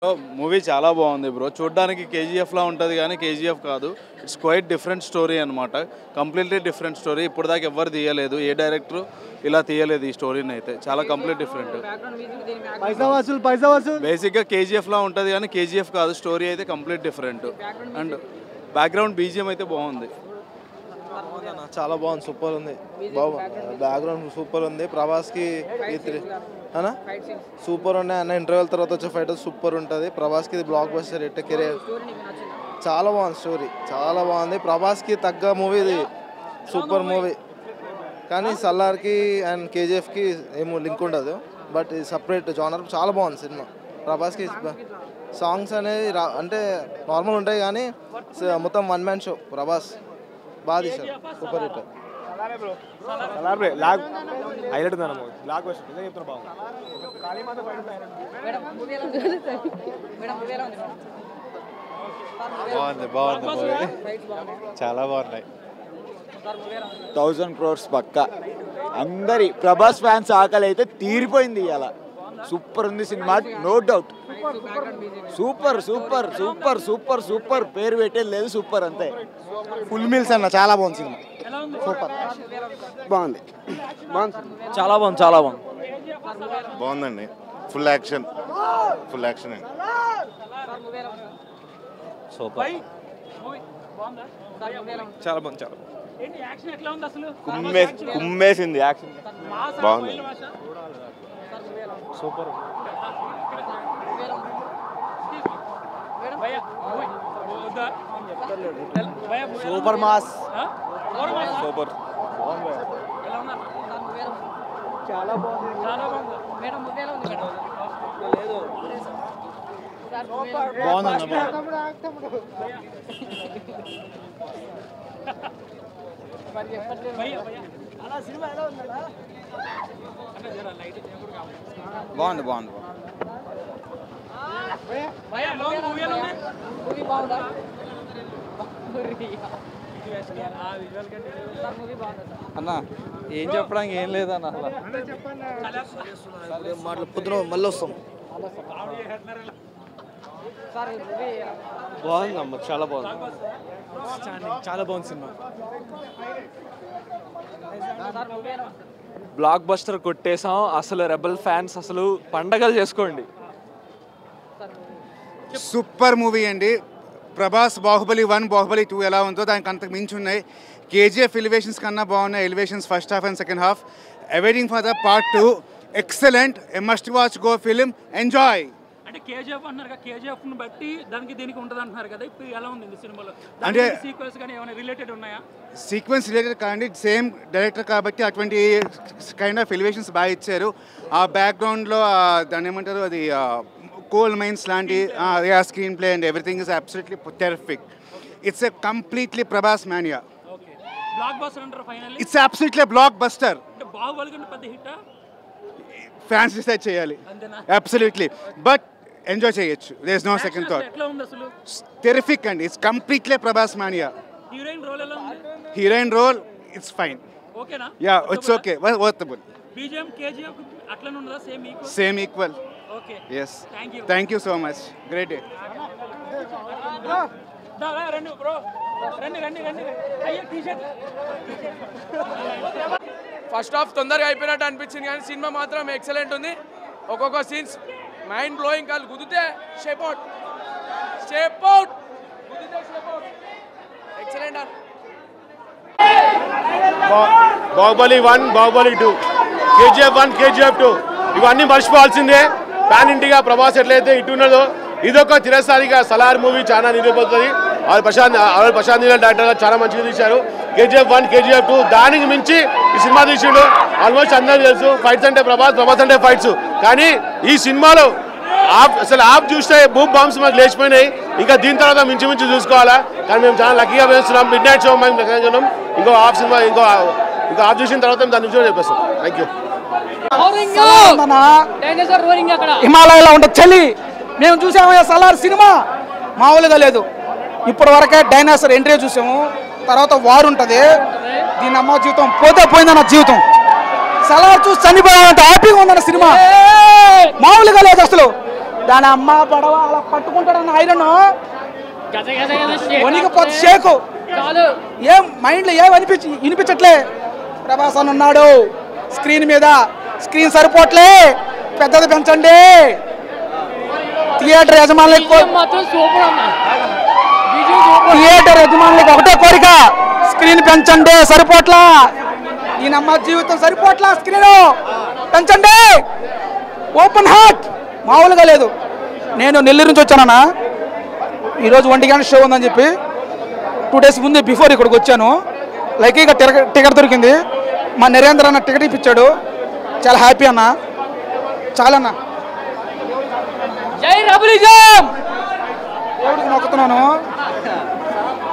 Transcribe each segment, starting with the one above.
Movie చాలా బాగుంది bro. చూడడానికి కేజీఎఫ్ లా ఉంటుంది కానీ కేజీఎఫ్ కాదు. ఇట్స్ క్వైట్ డిఫరెంట్ స్టోరీ అనమాట. Completely different story. ఇప్పుడు దాకా ఎవరు తీయలేదు, ఏ డైరెక్టర్ ఇలా తీయలేదు ఈ స్టోరీని. అయితే చాలా కంప్లీట్ డిఫరెంట్. బేసిక్గా కేజీఎఫ్ లా ఉంటుంది కానీ కేజీఎఫ్ కాదు. స్టోరీ అయితే complete different. And background BGM అయితే బాగుంది. చాలా బాగుంది, సూపర్ ఉంది. బ్యాక్గ్రౌండ్ సూపర్ ఉంది. ప్రభాస్కి అన్నా సూపర్ ఉన్నాయి అన్న. ఇంటర్వెల్ తర్వాత వచ్చే ఫైట్ సూపర్ ఉంటుంది. ప్రభాస్కి ఇది బ్లాక్ బస్టర్ హిట్ కెరీర్. చాలా బాగుంది స్టోరీ, చాలా బాగుంది. ప్రభాస్కి తగ్గ మూవీ ఇది, సూపర్ మూవీ. కానీ సల్లార్కి అండ్ కేజీఎఫ్కి ఏమో లింక్ ఉండదు, బట్ ఇది సపరేట్ జానర్. చాలా బాగుంది సినిమా. ప్రభాస్కి సాంగ్స్ అనేది అంటే నార్మల్ ఉంటాయి కానీ మొత్తం వన్ మ్యాన్ షో. ప్రభాస్ బాగా తీశారు, సూపర్ హిట్. బాగుంది బాగుంది మూవీ, చాలా బాగున్నాయి. 1000 crores పక్కా. అందరి ప్రభాస్ ఫ్యాన్స్ ఆకలి అయితే తీరిపోయింది. ఇలా సూపర్ ఉంది సినిమా, no doubt. Super super super super super, పేరు పెట్టేది లేదు, సూపర్ అంతే. ఫుల్ మీల్స్ అన్న, చాలా బాగుంది సినిమా, సూపర్ బాగుంది. చాలా బాగుంది, చాలా బాగుంది. బాగుందండి. ఫుల్ యాక్షన్, ఫుల్ యాక్షన్ అండి. సూపర్, చాలా బాగుంది, చాలా కుమ్మేసింది యాక్షన్. బాగుంది, సూపర్. Super mass, super. చాలా బాగుంది. బాగుంది బాగుంది. అన్న ఏం చెప్పడానికి ఏం లేదన్న. పొద్దున మళ్ళీ వస్తాం. బాగుంది అమ్మ, చాలా బాగుంది, చాలా బాగుంది సినిమా. Block buster కొట్టేసాం. అసలు రెబల్ ఫ్యాన్స్ అసలు పండగలు చేసుకోండి. సూపర్ మూవీ అండి. ప్రభాస్ బాహుబలి 1, బాహుబలి 2 ఎలా ఉందో దానికి అంతకు మించి ఉన్నాయి. కేజీఎఫ్ ఎలివేషన్స్ కన్నా బాగున్నాయి. Elevations first half and second half. Awaiting for the part 2. Excellent, a must watch, go film, enjoy. అంటే కేజీఎఫ్ అన్నారు కదా, కేజీఎఫ్ ని బట్టి దానికి దీనికి ఉంటుంది అంటున్నారు కదా, ఇప్పుడు ఎలా ఉంది ఈ సినిమాలో? అంటే సీక్వెన్స్ కానీ ఏమైనా రిలేటెడ్ ఉన్నాయా? సీక్వెన్స్ రిలేటెడ్ కాదండి, సేమ్ డైరెక్టర్ కాబట్టి అటువంటి కైండ్ ఆఫ్ ఎలివేషన్స్ బాగా ఇచ్చారు. ఆ బ్యాక్గ్రౌండ్లో దాన్ని ఏమంటారు, అది కోల్ మైన్స్ లాంటి screenplay and everything is absolutely terrific. It's a completely Prabhas mania. Blockbuster అంటారు finally. It's absolutely blockbuster. అంటే బాహుబలి కంటే పెద్ద హిట్ ఫ్యాన్స్ డిసైడ్ చేయాలి. అబ్సల్యూట్లీ, బట్ ఎంజాయ్ చేయొచ్చు. There is no second thought. ఎట్లా ఉంది అసలు? టెరిఫిక్ అండి. It's completely Prabhas mania. Heroine role ఎలా ఉంది? Heroine role it's fine. ఓకేనా? Yeah, it's okay, worthable. BGM KGF అట్లనే ఉందా? Same equal. Okay, yes, thank you so much. great day. రండి బ్రో, రండి రండి రండి. అయ్యో టీ-షర్ట్. ఫస్ట్ హాఫ్ తొందరగా అయిపోయినట్టు అనిపించింది కానీ సినిమా మాత్రం ఎక్సలెంట్ ఉంది. ఒక్కొక్క సీన్స్ మైండ్ బ్లోయింగ్. కాదు గుద్దితే షేప్ అవుట్, షేప్ అవుట్, గుద్దితే shape out. Excellent. Baahubali 1, Baahubali 2, KGF 1, KGF 2 ఇవన్నీ మర్చిపోవాల్సిందే. ప్యాన్ ఇండియా ప్రభాస్ ఎట్లయితే ఇటు ఉన్నదో ఇదొక చిరస్థాయిగా సలార్ మూవీ చాలా నిరూపిస్తుంది. ప్రశాంత్ నీల్ డైరెక్టర్ గారు చాలా మంచిగా తీశారు. కేజీఎఫ్ 1, కేజీఎఫ్ 2 దానికి మించి ఈ సినిమా తీసిండు. ఆల్మోస్ట్ అందరికీ తెలుసు ఫైట్స్ అంటే ప్రభాస్ అంటే ఫైట్స్. కానీ ఈ సినిమాలో అసలు ఆఫ్ చూస్తే బూమ్ బాంబ్స్ మాకు లేచిపోయినాయి. ఇంకా దీని తర్వాత మించి చూసుకోవాలా. కానీ మేము చాలా లక్కీగా వేస్తున్నాం. మిడ్ నైట్ షో మేము లెక్కన్నాం. ఇంకో హాఫ్ సినిమా ఇంకో హాఫ్ చూసిన తర్వాత మేము దాని నుంచి చెప్పేస్తాం. Thank you. హిమాలయలో ఉండే చలి మేము చూసాము. సలార్ సినిమా మామూలుగా లేదు. ఇప్పటి వరకే డైనాసర్ ఎంట్రీ చూసాము, తర్వాత వారు ఉంటుంది. దీని అమ్మ జీవితం పోతే పోయిందన్న జీవితం. సలార్ చూసి చనిపోయామంటే హ్యాపీగా ఉందన్న సినిమా మామూలుగా లేదు అసలు. దాని అమ్మ పడవ అలా పట్టుకుంటాడన్న ఐరన్ వణికిపోతే షేకు ఏం మైండ్లో ఏం వినిపించట్లే. ప్రభాస్ అని ఉన్నాడు స్క్రీన్ మీద, స్క్రీన్ సరిపోట్లే, పెద్దది పెంచండి. థియేటర్ యజమానులకు ఒకటే కోరిక, స్క్రీన్ పెంచండి, సరిపోట్లా. ఈయనమ్మ జీవితం సరిపోట్లా, స్క్రీన్ పెంచండి. ఓపెన్ హార్ట్ మామూలుగా లేదు. నేను నెల్లూరు నుంచి వచ్చానన్నా, ఈరోజు 1 గంట షో ఉందని చెప్పి 2 days ముందు బిఫోర్ ఇక్కడికి వచ్చాను. లక్కీగా టికెట్ దొరికింది. మా నరేంద్ర అన్న టికెట్ ఇప్పించాడు. చాలా హ్యాపీ అన్న, చాలన్నా. దేవుడికి మొక్కుతున్నాను,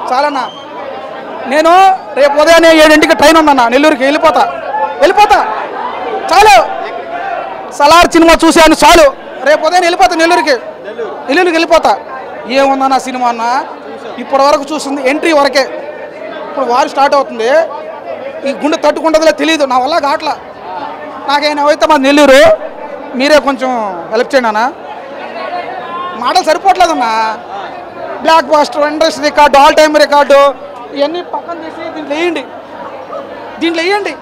చాలన్నా. నేను రేపు ఉదయాన్నే 7 ట్రైన్ ఉందన్న, నెల్లూరుకి వెళ్ళిపోతా చాలు. సలార్ సినిమా చూశాను చాలు, రేపు ఉదయం వెళ్ళిపోతా నెల్లూరుకి వెళ్ళిపోతా. ఏముందన్న సినిమా అన్న, ఇప్పటి వరకు చూస్తుంది ఎంట్రీ వరకే. ఇప్పుడు వారు స్టార్ట్ అవుతుంది, ఈ గుండె తట్టుకుంటుందో తెలియదు, నా వల్ల కావట్లా. నాకైనా అయితే మా నెల్లూరు, మీరే కొంచెం హెల్ప్ చేయండి అన్న. మాటలు సరిపోవట్లేదన్నా. Blockbuster, industry record, all time record ఇవన్నీ పక్కన తీసి దీంట్లో వేయండి.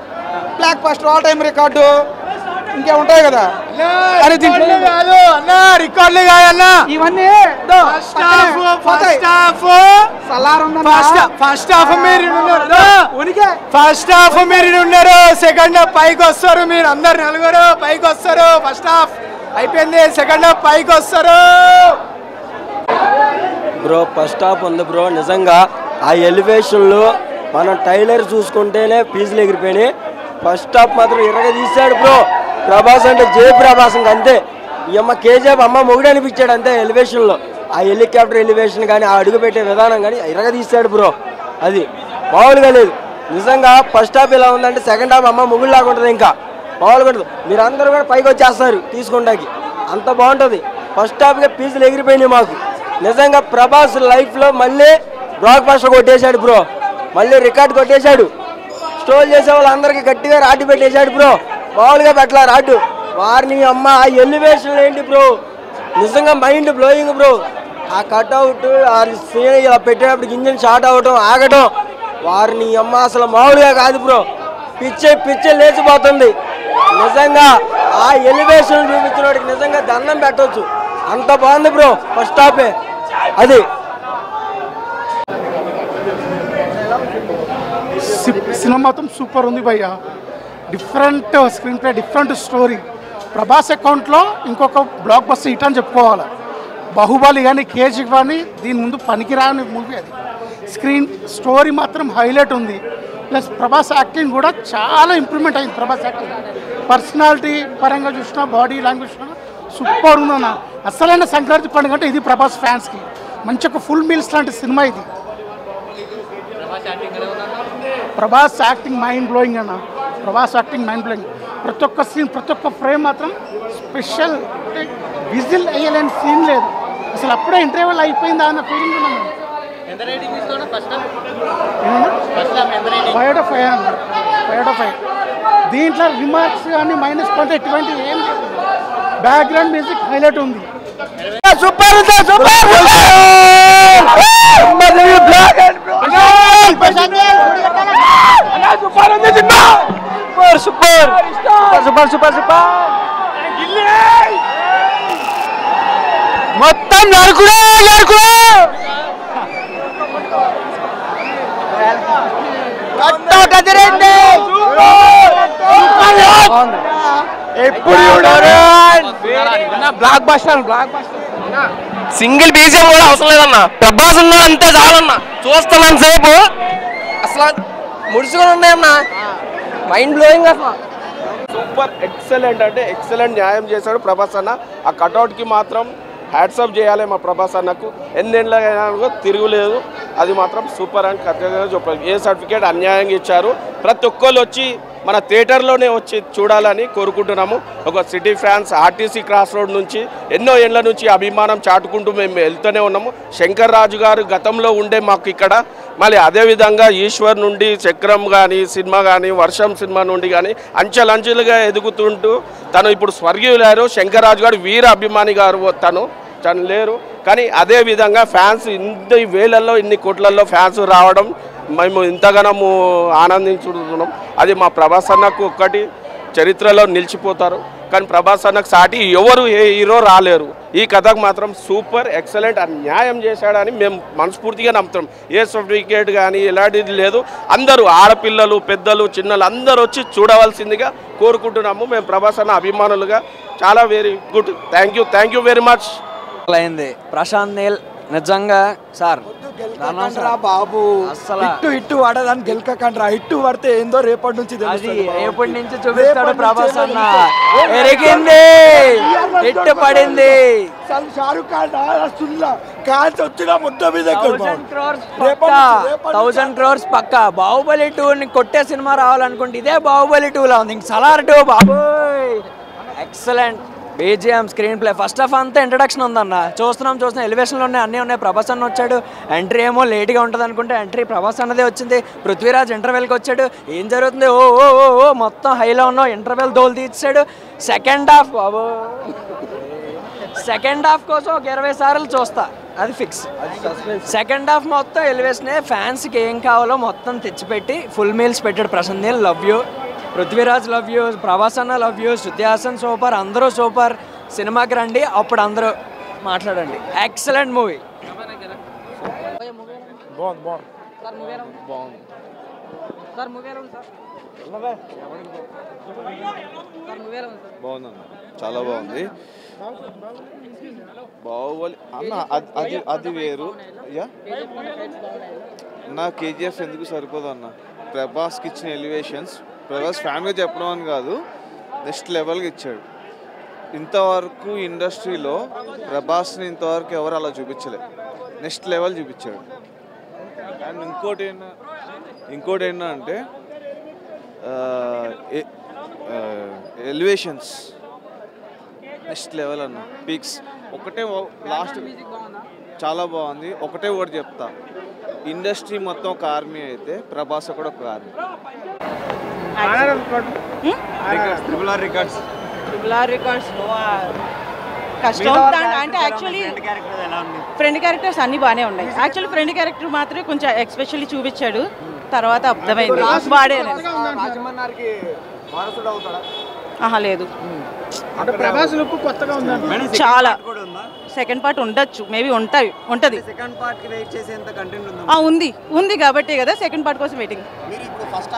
Blockbuster, all time record ఇంకే ఉంటాయి కదా, రికార్డులు కాదన్నా ఇవన్నీ. ఫస్ట్ హాఫ్ మీరు ఉన్నారు, సెకండ్ హాఫ్ పైకి వస్తారు. మీరు అందరు నలుగురు పైకి వస్తారు. ఫస్ట్ హాఫ్ అయిపోయింది, సెకండ్ హాఫ్ పైకి వస్తారు. బ్రో ఫస్ట్ హాఫ్ ఉంది బ్రో, నిజంగా ఆ ఎలివేషన్లో మనం టైలర్ చూసుకుంటేనే ఫీజులు ఎగిరిపోయినాయి. ఫస్ట్ హాఫ్ మాత్రం తీశాడు బ్రో. ప్రభాస్ అంటే ప్రభాస్ ఇంకా అంతే. ఈ అమ్మ కేజీఎఫ్ అమ్మ మొగుడు అనిపించాడు అంతే ఎలివేషన్లో. ఆ హెలికాప్టర్ ఎలివేషన్ కానీ, ఆ అడుగు పెట్టే విధానం కానీ తీశాడు బ్రో. అది మామూలుగా లేదు నిజంగా. ఫస్ట్ హాఫ్ ఎలా ఉందంటే సెకండ్ హాఫ్ అమ్మ మొగుడు లాగా ఉంటుంది, ఇంకా మామూలుగా ఉంటుంది. మీరు అందరూ కూడా పైకి వచ్చేస్తారు తీసుకుంటాకి, అంత బాగుంటుంది. ఫస్ట్ హాఫ్గా ఫీజులు ఎగిరిపోయినాయి మాకు. నిజంగా ప్రభాస్ లైఫ్లో మళ్ళీ బ్లాక్ బస్టర్ కొట్టేశాడు బ్రో, మళ్ళీ రికార్డు కొట్టేశాడు. స్టోల్ చేసే వాళ్ళందరికీ గట్టిగా రాడ్డు పెట్టేశాడు బ్రో. మామూలుగా పెట్టలా రాడ్డు. వారిని అమ్మ ఆ ఎలివేషన్ ఏంటి బ్రో, నిజంగా మైండ్ బ్లోయింగ్ బ్రో. ఆ కట్అవుట్, ఆ సీన్ ఇలా పెట్టేటప్పుడు ఇంజిన్ షార్ట్ అవ్వటం, ఆగటం, వారిని అమ్మ అసలు మామూలుగా కాదు బ్రో. పిచ్చే లేచిపోతుంది నిజంగా. ఆ ఎలివేషన్ చూపించిన వాడికి నిజంగా దండం పెట్టవచ్చు, అంత బాగుంది బ్రో ఫస్ట్ హాఫే. అది సినిమా మాత్రం సూపర్ ఉంది భయ్య. Different screen play, different story. Prabhas అకౌంట్లో ఇంకొక బ్లాక్ బస్టర్ హిట్ అని చెప్పుకోవాలి. బాహుబలి కానీ, కేజీ కానీ దీని ముందు పనికిరాని మూవీ అది. స్క్రీన్ స్టోరీ మాత్రం హైలైట్ ఉంది. ప్లస్ ప్రభాస్ యాక్టింగ్ కూడా చాలా ఇంప్రూవ్మెంట్ అయింది. ప్రభాస్ యాక్టింగ్ పర్సనాలిటీ పరంగా చూసినా, బాడీ లాంగ్వేజ్ చూసినా సూపర్ ఉందన్న. అసలైన సంక్రాంతి పండుగ అంటే ఇది ప్రభాస్ ఫ్యాన్స్కి. మంచి ఒక ఫుల్ మీల్స్ లాంటి సినిమా ఇది. ప్రభాస్ యాక్టింగ్ మైండ్ బ్లోయింగ్ అన్న. Prabhas acting mind blowing. ప్రతి ఒక్క సీన్, ప్రతి ఒక్క ఫ్రేమ్ మాత్రం స్పెషల్. అంటే విజిల్ వేయలేని సీన్ లేదు అసలు. అప్పుడే ఇంటర్వెల్ అయిపోయిందా అన్న ఫీలింగ్ ఉన్నాను. 5/5 అన్న, 5/5. దీంట్లో రిమార్క్స్ కానీ మైనస్ పాయింట్ ఎటువంటి ఏం లేదు. బ్యాక్గ్రౌండ్ మ్యూజిక్ హైలైట్ ఉంది. సూపర్ మొత్తం నరుకుడు. ఎప్పుడు బ్లాక్ బస్టర్ సింగిల్ బీజియం కూడా అవసరం లేదన్న. ప్రభాస్ ఉన్నా అంతే చాలన్న. చూస్తున్నాను సేపు అసలు ముడుచుకొని ఉన్నాయన్న. మైండ్ బ్లోయింగ్ అసలు. సూపర్ ఎక్సలెంట్ అంటే ఎక్సలెంట్ న్యాయం చేశాడు ప్రభాస్ అన్న. ఆ కటౌట్కి మాత్రం హ్యాట్సప్ చేయాలి మా ప్రభాస్ అన్నకు. ఎన్నేళ్ళైనా తిరుగులేదు, అది మాత్రం సూపర్ అని ఖచ్చితంగా చెప్పాలి. ఏ సర్టిఫికేట్ అన్యాయంగా ఇచ్చారు. ప్రతి ఒక్కళ్ళు వచ్చి మన థియేటర్లోనే వచ్చి చూడాలని కోరుకుంటున్నాము. ఒక city fans RTC cross road నుంచి ఎన్నో ఏళ్ల నుంచి అభిమానం చాటుకుంటూ మేము వెళ్తూనే ఉన్నాము. శంకర్ రాజు గారు గతంలో ఉండే మాకు ఇక్కడ, మళ్ళీ అదేవిధంగా ఈశ్వర్ నుండి చక్రం కానీ సినిమా కానీ వర్షం సినిమా నుండి కానీ అంచెలంచెలుగా ఎదుగుతుంటూ తను ఇప్పుడు స్వర్గీయులారు. శంకర్ రాజు గారు వీర అభిమాని గారు తను లేరు. కానీ అదేవిధంగా ఫ్యాన్స్ ఇన్ని వేలల్లో ఇన్ని కోట్లలో ఫ్యాన్స్ రావడం మేము ఇంతగానము ఆనందించుతున్నాం. అది మా ప్రభాస్ అన్నకు ఒక్కటి చరిత్రలో నిలిచిపోతారు. కానీ ప్రభాస్ అన్నకు సాటి ఎవరు ఏ హీరో రాలేరు. ఈ కథకు మాత్రం సూపర్ ఎక్సలెంట్ అని న్యాయం చేశాడని మేము మనస్ఫూర్తిగా నమ్ముతాం. ఏ సర్టిఫికేట్ కానీ ఎలాంటిది లేదు. అందరూ ఆడపిల్లలు పెద్దలు చిన్నలు అందరూ వచ్చి చూడవలసిందిగా కోరుకుంటున్నాము. మేము ప్రభాస్ అన్న అభిమానులుగా. చాలా very good. Thank you very much. అయింది ప్రశాంత్ నీల్ నిజంగా సార్ బాబు అసలు ఇట్టు పడదని గెలకండ్రా. ఇట్టు పడితే ఏందో రేపటి నుంచి రేపటి నుంచి చూపిస్తాడు ప్రభాస్ అన్న. ఎరిగింది ఇట్టు పడింది. షారుఖ్ ఖాన్ వచ్చిన ముద్ద మీద 1000 crores పక్క. బాహుబలి 2 కొట్టే సినిమా రావాలనుకుంటే ఇదే బాహుబలి 2 లా ఉంది. ఇంక సలార్ 2 బాబోయ్ excellent. BGM screen play first half అంతా ఇంట్రడక్షన్ ఉందన్న. చూస్తున్నాం ఎలివేషన్లో ఉన్నాయి, అన్నీ ఉన్నాయి. ప్రభాస్ అన్న వచ్చాడు. ఎంట్రీ ఏమో లేట్గా ఉంటుంది అనుకుంటే ఎంట్రీ ప్రభాస్ అన్నదే వచ్చింది. పృథ్వీరాజ్ ఇంటర్వెల్కి వచ్చాడు. ఏం జరుగుతుంది ఓ ఓ ఓ ఓ మొత్తం హైలో ఉన్నాం. ఇంటర్వెల్ దోలు తీర్చాడు. సెకండ్ హాఫ్ బాబో సెకండ్ హాఫ్ కోసం ఒక 20 సార్లు చూస్తా, అది ఫిక్స్. సెకండ్ హాఫ్ మొత్తం ఎలివేషనే. ఫ్యాన్స్కి ఏం కావాలో మొత్తం తెచ్చిపెట్టి ఫుల్ మీల్స్ పెట్టాడు Prashanth Neel. Love you. Prithviraj love you. Prabhas అన్న love you. Shruti Haasan super. అందరూ సూపర్. సినిమాకి రండి, అప్పుడు అందరూ మాట్లాడండి. Excellent movie. బాగుందన్న, చాలా బాగుంది. బాహుబలి అన్న అది వేరు. నా కేజీఎఫ్ ఎందుకు సరిపోదు అన్న. ప్రభాస్కి ఇచ్చిన ఎలివేషన్స్, ప్రభాస్ ఫ్యాన్గా చెప్పడం అని కాదు, నెక్స్ట్ లెవెల్గా ఇచ్చాడు. ఇంతవరకు ఇండస్ట్రీలో ప్రభాస్ని ఇంతవరకు ఎవరు అలా చూపించలేదు. నెక్స్ట్ లెవెల్ చూపించాడు. అండ్ ఇంకోటి ఏంటంటే ఎలివేషన్స్ నెక్స్ట్ లెవెల్ అన్న. పీక్స్. ఒకటే లాస్ట్ చాలా బాగుంది. ఒకటే ఒకటి చెప్తా, ఇండస్ట్రీ మొత్తం ఒక ఆర్మీ అయితే ప్రభాస్ కూడా ఒక ఆర్మీ. కష్టం అంటే యాక్చువల్లీ ఫ్రెండ్ క్యారెక్టర్స్ అన్ని బాగానే ఉన్నాయి. యాక్చువల్లీ ఫ్రెండ్ క్యారెక్టర్ మాత్రమే కొంచెం ఎక్స్పెషల్లీ చూపించాడు. తర్వాత అర్థమైంది వాడే. లేదు చాలా. సెకండ్ పార్ట్ ఉండొచ్చు, మేబీ ఉంటుంది. ఉంది కాబట్టి కదా సెకండ్ పార్ట్ కోసం వెయిటింగ్. ఇది ఫస్ట్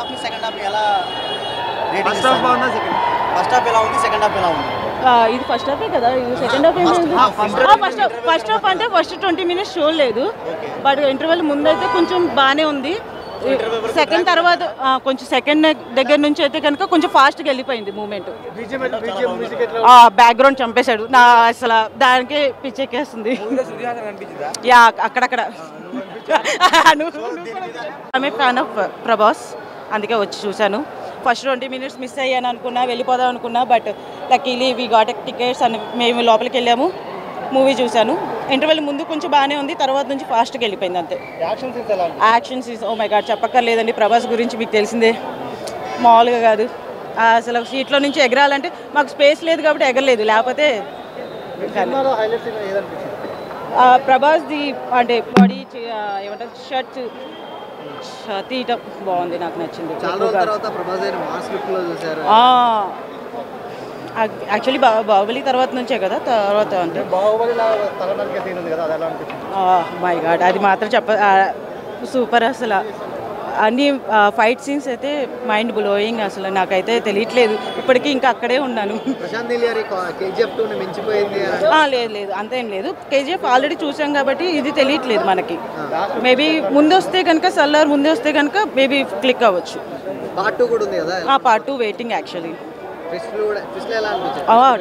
హాఫే కదా, ఇది సెకండ్ హాఫ్. ఫస్ట్ హాఫ్ అంటే ఫస్ట్ 20 minutes షో లేదు, బట్ ఇంటర్వెల్ ముందైతే కొంచెం బాగానే ఉంది. సెకండ్ తర్వాత కొంచెం సెకండ్ దగ్గర నుంచి అయితే కనుక కొంచెం ఫాస్ట్గా వెళ్ళిపోయింది మూమెంట్. బ్యాక్గ్రౌండ్ చంపేశాడు నా, అసలు దానికి పిచ్చెక్కేస్తుంది. యా అక్కడక్కడ. I'm a fan of Prabhas, అందుకే వచ్చి చూశాను. ఫస్ట్ 20 minutes మిస్ అయ్యాను అనుకున్నా, వెళ్ళిపోదాం అనుకున్నా, but luckily we got tickets అని మేము లోపలికి వెళ్ళాము, మూవీ చూశాను. ఇంటర్వెల్ ముందు కొంచెం బాగానే ఉంది, తర్వాత నుంచి ఫాస్ట్గా వెళ్ళిపోయింది అంతే. Action scenes oh my god చెప్పక్కర్లేదండి. ప్రభాస్ గురించి మీకు తెలిసిందే, మామూలుగా కాదు. అసలు సీట్లో నుంచి ఎగరాలంటే మాకు స్పేస్ లేదు కాబట్టి ఎగరలేదు, లేకపోతే ప్రభాస్ది అంటే బాడీ ఏమంటారు షర్ట్ తీయటం బాగుంది, నాకు నచ్చింది. యాక్చువల్లీ బాహుబలి తర్వాత నుంచే కదా, తర్వాత అంటే మై గాడ్ అది మాత్రం సూపర్. అసలు అన్ని ఫైట్ సీన్స్ అయితే మైండ్ బ్లోయింగ్. అసలు నాకైతే తెలియట్లేదు ఇప్పటికీ, ఇంకా అక్కడే ఉన్నాను. లేదు అంతేం లేదు. కేజీఎఫ్ ఆల్రెడీ చూసాం కాబట్టి ఇది తెలియట్లేదు మనకి. మేబీ ముందు వస్తే కనుక, సల్లార్ ముందే వస్తే కనుక మేబీ క్లిక్ అవ్వచ్చు. Part 2 waiting actually.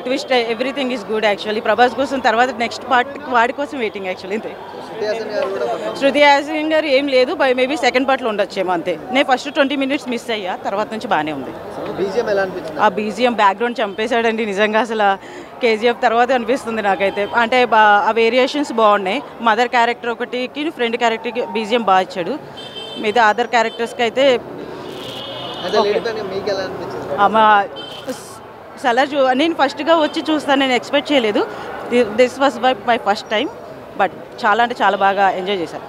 Twist everything is good actually. Prabhas కోసం తర్వాత నెక్స్ట్ పార్ట్ వాడి కోసం వెయిటింగ్ యాక్చువల్లీ. అంతే. శృతి హాసన్ గారు ఏం లేదు, మేబీ సెకండ్ పార్ట్లో ఉండొచ్చేమో అంతే. నేను ఫస్ట్ 20 minutes మిస్ అయ్యా, తర్వాత నుంచి బాగానే ఉంది. ఆ బీజిఎం బ్యాక్గ్రౌండ్ చంపేశాడండి నిజంగా. అసలు కేజీఎఫ్ తర్వాత అనిపిస్తుంది నాకైతే. అంటే ఆ వేరియేషన్స్ బాగున్నాయి. మదర్ క్యారెక్టర్ ఒకటికి ఫ్రెండ్ క్యారెక్టర్కి బీజిఎం బాగా ఇచ్చాడు. మిగతా అదర్ క్యారెక్టర్స్కి అయితే సలార్ నేను ఫస్ట్గా వచ్చి చూస్తాను, నేను ఎక్స్పెక్ట్ చేయలేదు. This was my first time. But చాలా అంటే చాలా బాగా ఎంజాయ్ చేశాను.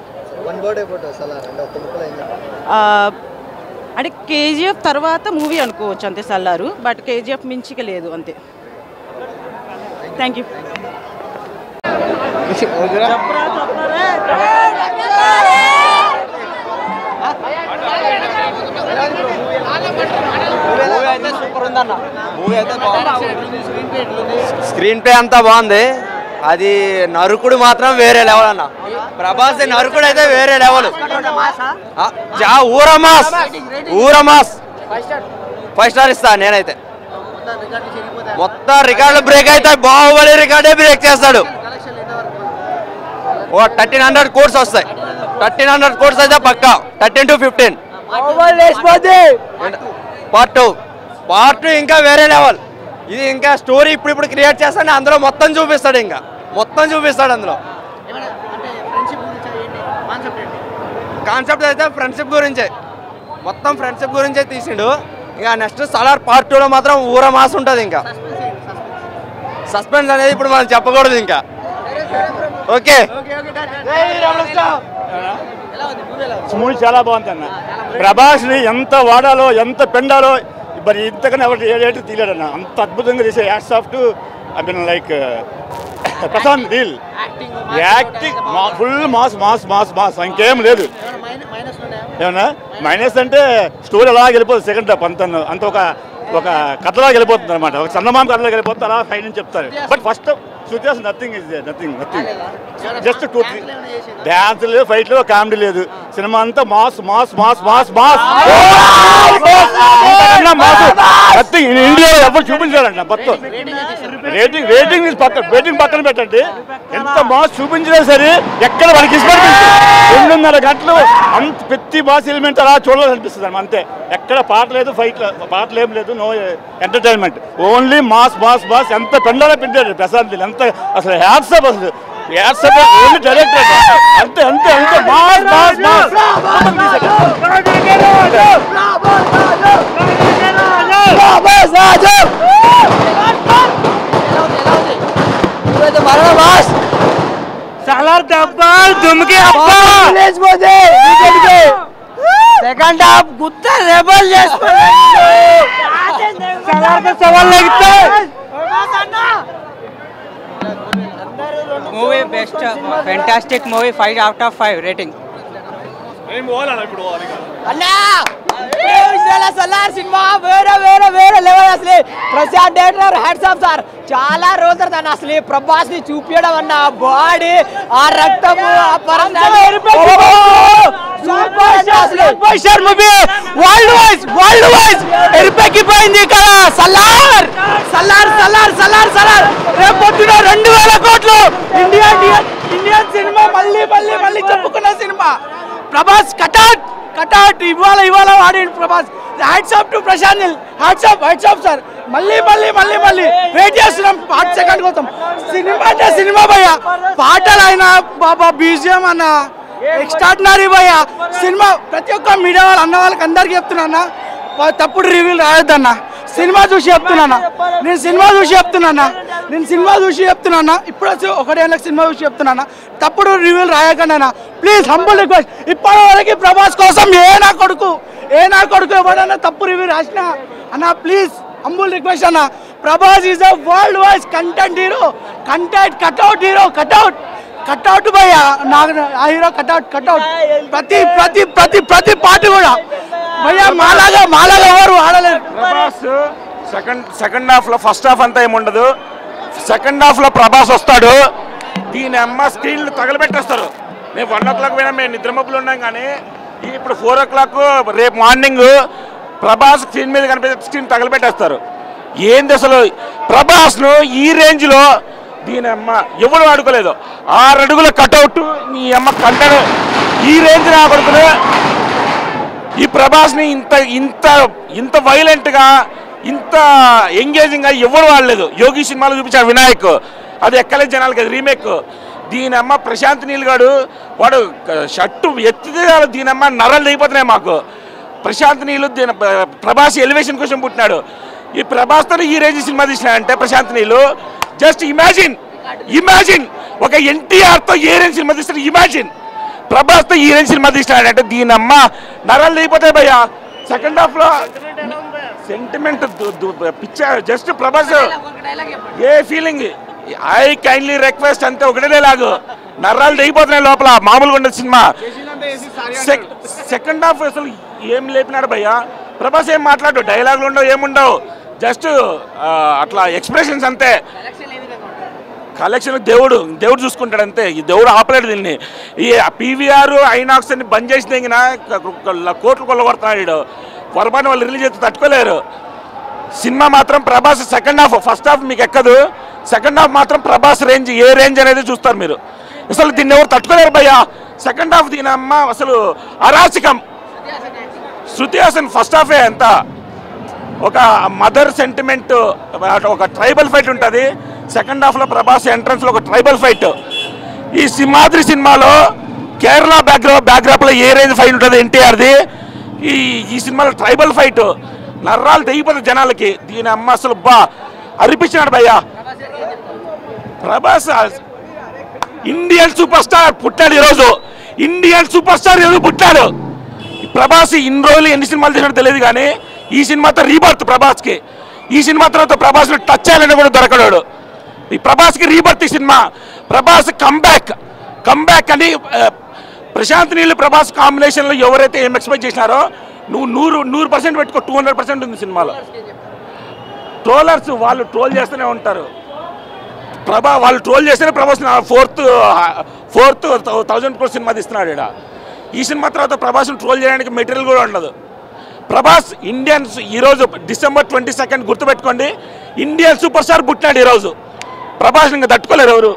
అంటే కేజీఎఫ్ తర్వాత మూవీ అనుకోవచ్చు అంతే సల్లారు. బట్ కేజీఎఫ్ మించిక లేదు అంతే. Thank you. స్క్రీన్ ప్లే అంతా బాగుంది. అది నరుకుడు మాత్రం వేరే లెవెల్ అన్న. ప్రభాస్ నరుకుడు అయితే వేరే లెవెల్. ఊరమాస్ 5 స్టార్ ఇస్తా నేనైతే. మొత్తం రికార్డులు బ్రేక్ అవుతాయి. బాహుబలి రికార్డే బ్రేక్ చేస్తాడు. ఓ 1300 కోర్స్ వస్తాయి. 1300 కోర్స్ అయితే పక్కా. 13 to 15 పార్ట్ 2 ఇంకా వేరే లెవెల్. ఇది ఇంకా స్టోరీ ఇప్పుడు క్రియేట్ చేస్తాడు. అందులో మొత్తం చూపిస్తాడు. ఇంకా మొత్తం చూపిస్తాడు. అందులో కాన్సెప్ట్ అయితే ఫ్రెండ్షిప్ గురించే, మొత్తం ఫ్రెండ్షిప్ గురించే తీసిండు. ఇక నెక్స్ట్ సలార్ పార్ట్ 2లో మాత్రం ఊర మాస్ ఉంటుంది. ఇంకా సస్పెన్స్ అనేది ఇప్పుడు మనం చెప్పకూడదు ఇంకా. ఓకే మూవీ చాలా బాగుంది అన్న. ప్రభాస్ని ఎంత వాడాలో ఎంత పెండాలో మరి ఇంతకన్నా ఎవరు తీయలేడన్న. అంత అద్భుతంగా తీసే hats off to I mean like Prashanth Neel acting full mass mass mass mass ఇంకేం లేదు. ఏమన్నా మైనస్ అంటే స్టోరీ అలా వెళ్ళిపోతుంది. సెకండ్ హాఫ్ అంత ఒక కథలా వెళ్ళిపోతుంది అనమాట. ఒక చందమామ కథలా వెళ్ళిపోతుంది. అలా ఫైన్ అని చెప్తారు. బట్ ఫస్ట్ సుజాస్ nothing is nothing just 2-3 dance లేదు, ఫైట్ లేదు, కామెడీ లేదు. సినిమా అంతా mass mass mass mass mass nothing. ఇండియాలో ఎవరు చూపించారంట మొత్తం. రేటింగ్ పక్కన పెట్టండి. ఎంత మాస్ చూపించినా సరే ఎక్కడ వాళ్ళకి 2.5 గంటలు అంత ప్రతి మాస్ ఎలిమెంట్ అలా చూడాలనిపిస్తుంది అన్నమాట. అంతే. ఎక్కడ పాట లేదు, పాటలు ఏం లేదు, no entertainment, only mass mass mass. ఎంత పెండాలో పెట్టాడు ప్రశాంత్. ఎంత అసలు హ్యాట్సప్, అసలు హ్యాట్సప్ ఓన్లీ డైరెక్టర్. అంతే అంతే అంతే మాస్ మాస్ మాస్. సలార్ డబ్బాల్ దుమ్కి అబ్బా సెకండ్ హాఫ్ గుత్త రెబల్ చేసుకున్నాడు. సలార్ కి సవాల్ లగితే movie best fantastic movie 5 out of 5 rating. అన్నా సలార్ సినిమా వేరే వేరే వేరే లెవెల్. అసలు Prashanth director hats off sir. చాలా రోజుల తర్వాత అసలు ప్రభాస్ ని చూపించడం అన్న బాడీ, ఆ రక్తము, ఆ ఎరిపెక్కిపోయింది ఇక్కడ. సలార్ సలార్ సలార్ సలార్ సలార్ రేపు పొద్దున 2000 కోట్లు ఇండియన్ సినిమా మళ్ళీ మళ్ళీ మళ్ళీ చెప్పుకున్న సినిమా. ప్రభాస్ కటౌట్ కటౌట్ ఇవాళ ఆడిండు Prabhas. Hats off to Prashanth Neel. Hats off sir. మళ్ళీ మళ్ళీ మళ్ళీ మళ్ళీ వెయిట్ చేస్తున్నాం. 8 సెకండ్ కోసం. సినిమా అంటే సినిమా భయ్య. పాటలు అయినా బాబా బీజిఎం అన్న ఎక్స్ట్రాడినరీ భయ్య. సినిమా ప్రతి ఒక్క మీడియా వాళ్ళు అన్న వాళ్ళకి అందరికీ చెప్తున్నా, తప్పుడు రివ్యూలు రాయొద్దన్న. సినిమా చూసి చెప్తున్నా. నేను సినిమా చూసి చెప్తున్నా. ఇప్పుడు 1 ఏళ్ళకి సినిమా చూసి చెప్తున్నా. తప్పుడు రివ్యూలు రాయకండి. Please humble request. ఇప్పటి వరకు ప్రభాస్ కోసం ఏ నా కొడుకు ఎవడన్నా తప్పు రివ్యూ రాసినా అన్న ప్లీజ్ హంబుల్ రిక్వెస్ట్ అన్న. Prabhas is a world wise content hero. Cutout hero. Cutout భయ్య. నాకు ఆ హీరో కట్అవుట్ ప్రతి ప్రతి ప్రతి ప్రతి పార్టీ కూడా భయ్య. మాలాగా ఎవరు ఆడలేరు. ప్రభాస్ సెకండ్ హాఫ్ లో, ఫస్ట్ హాఫ్ అంతా ఏముండదు. సెకండ్ హాఫ్ లో ప్రభాస్ వస్తాడు. దీని అమ్మ స్క్రీన్లు తగలబెట్టేస్తారు. మేము 1 o'clock పోయినా మేము నిద్రమబ్బులు ఉన్నాం. కానీ ఇప్పుడు 4 o'clock రేపు మార్నింగ్ ప్రభాస్ స్క్రీన్ మీద కనిపించే స్క్రీన్ తగలబెట్టేస్తారు. ఏంది అసలు ప్రభాస్ను ఈ రేంజ్లో దీని అమ్మ ఎవరు ఆడుకోలేదు. 6 అడుగుల కట్అవుట్ నీ అమ్మ కంటాడు. ఈ రేంజ్ నా కొడుకునే ఈ ప్రభాస్ని ఇంత ఇంత ఇంత వైలెంట్గా ఇంత ఎంగేజింగ్గా ఎవరు వాడలేదు. యోగి సినిమాలో చూపించాడు వినాయక్, అది ఎక్కలేదు జనాలకి, అది రీమేక్. దీనమ్మ ప్రశాంత్ నీల్ గారు వాడు షర్టు ఎత్తితే దీనమ్మ నరలు అయిపోతున్నాయి మాకు. ప్రశాంత్ నీళ్ళు ప్రభాస్ ఎలివేషన్ కోసం పుట్టినాడు. ఈ ప్రభాస్తో ఈ రేంజ్ సినిమా తీసినాడంటే ప్రశాంత్ నీళ్ళు జస్ట్ ఇమాజిన్ ఒక ఎన్టీఆర్తో ఏ రేంజ్ సినిమా తీస్తాడు. ఇమాజిన్ ప్రభాస్తో ఈ రేంజ్ సినిమా తీసినాడంటే దీనమ్మ నరాలు అయిపోతాయి భయ్యా. సెకండ్ హాఫ్లో sentiment picture just Prabhas A feeling I kindly request అంతే ఒకటే లాగు నర్రాలు తెగిపోతున్నాయి లోపల. మామూలుగా ఉండదు సినిమా. సెకండ్ హాఫ్ అసలు ఏం లేపినాడు భయ్యా. ప్రభాస్ ఏం మాట్లాడు, డైలాగులు ఉండవు, ఏముండవు, జస్ట్ అట్లా ఎక్స్ప్రెషన్స్ అంతే. కలెక్షన్ దేవుడు చూసుకుంటాడు అంతే. ఈ దేవుడు ఆపలేడు దీన్ని. ఈ పీవీఆర్ ఐనాక్స్ అని బంద్ చేసి తెగిన కోట్లు కొల్లగొడుతున్నాడు. పొరపాటు వాళ్ళు రిలీజ్ అయితే తట్టుకోలేరు. సినిమా మాత్రం Prabhas second half, first half మీకు ఎక్కదు, సెకండ్ హాఫ్ మాత్రం ప్రభాస్ రేంజ్ ఏ రేంజ్ అనేది చూస్తారు మీరు. అసలు దీన్ని ఎవరు తట్టుకోలేరు భయ్యా. సెకండ్ హాఫ్ దీని అమ్మ అసలు అరాచకం. శృతి హాసన్ ఫస్ట్ హాఫే ఎంత ఒక మదర్ సెంటిమెంట్, ఒక ట్రైబల్ ఫైట్ ఉంటుంది. సెకండ్ హాఫ్లో ప్రభాస్ ఎంట్రన్స్లో ఒక ట్రైబల్ ఫైట్. ఈ సింహాద్రి సినిమాలో కేరళ బ్యాక్డ్రాప్లో ఏ రేంజ్ ఫైట్ ఉంటుంది ఎన్టీఆర్ది, ఈ సినిమాలో ట్రైబల్ ఫైట్ నర్రాలు తెగిపోతుంది జనాలకి. దీని అమ్మ అసలు అరిపించినాడు భయ్యా. ప్రభాస్ ఇండియన్ సూపర్ స్టార్ పుట్టాడు ఈరోజు. ఇండియన్ సూపర్ స్టార్ ఈరోజు పుట్టాడు. ప్రభాస్ ఇన్ని రోజులు ఎన్ని సినిమాలు చేసినట్టు తెలియదు కానీ ఈ సినిమాతో రీబర్త్ ప్రభాస్కి. ఈ సినిమా తర్వాత ప్రభాస్ని టచ్ చేయాలని కూడా దొరకడాడు. ఈ ప్రభాస్కి రీబర్త్ ఈ సినిమా. ప్రభాస్ కంబ్యాక్ అని ప్రశాంత్ నీళ్ళు ప్రభాస్ కాంబినేషన్లో ఎవరైతే ఏం ఎక్స్పెక్ట్ చేసినారో నువ్వు 100% పెట్టుకో, 200% ఉంది సినిమాలో. ట్రోలర్స్ వాళ్ళు ట్రోల్ చేస్తూనే ఉంటారు. వాళ్ళు ట్రోల్ చేస్తేనే ప్రభాస్ ఫోర్త్ 1000 crore సినిమా తీస్తున్నాడు ఇక్కడ. ఈ సినిమా తర్వాత ప్రభాస్ని ట్రోల్ చేయడానికి మెటీరియల్ కూడా ఉండదు. ప్రభాస్ ఇండియన్స్ ఈరోజు December 22 గుర్తుపెట్టుకోండి, ఇండియన్ సూపర్ స్టార్ పుట్టినాడు ఈరోజు. ప్రభాస్ ఇంకా తట్టుకోలేరు ఎవరు.